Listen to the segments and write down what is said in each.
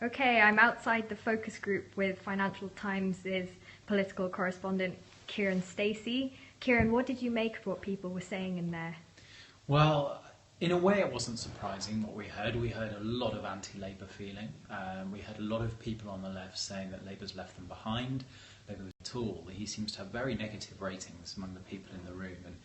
Okay, I'm outside the focus group with Financial Times' political correspondent Kiran Stacey. Kiran, what did you make of what people were saying in there? Well, in a way it wasn't surprising what we heard. We heard a lot of anti-Labour feeling. We heard a lot of people on the left saying that Labour's left them behind. Labour was a tool. He seems to have very negative ratings among the people in the room. And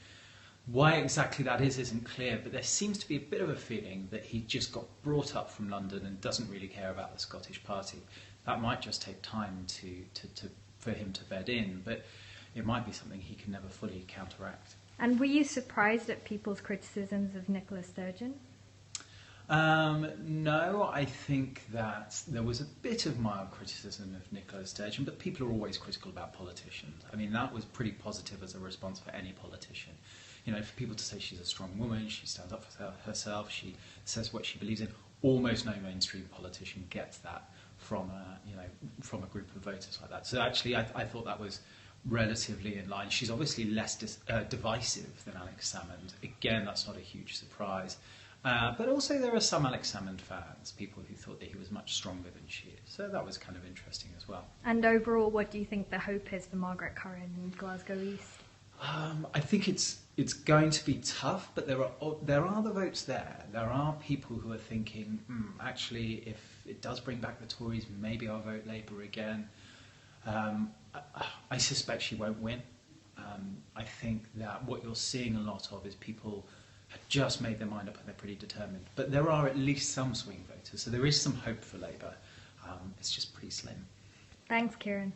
why exactly that is isn't clear, but there seems to be a bit of a feeling that he just got brought up from London and doesn't really care about the Scottish Party. That might just take time for him to bed in, but it might be something he can never fully counteract. And were you surprised at people's criticisms of Nicola Sturgeon? No, I think that there was a bit of mild criticism of Nicola Sturgeon, but people are always critical about politicians. I mean, that was pretty positive as a response for any politician. You know, for people to say she's a strong woman, she stands up for herself, she says what she believes in. Almost no mainstream politician gets that from a group of voters like that. So actually, I thought that was relatively in line. She's obviously less divisive than Alex Salmond. Again, that's not a huge surprise. But also there are some Alex Salmond fans, people who thought that he was much stronger than she is. So that was kind of interesting as well. And overall, what do you think the hope is for Margaret Curran in Glasgow East? I think it's going to be tough, but there are the votes there. There are people who are thinking, actually, if it does bring back the Tories, maybe I'll vote Labour again. I suspect she won't win. I think that what you're seeing a lot of is people have just made their mind up and they're pretty determined. But there are at least some swing voters, so there is some hope for Labour. It's just pretty slim. Thanks, Kiran.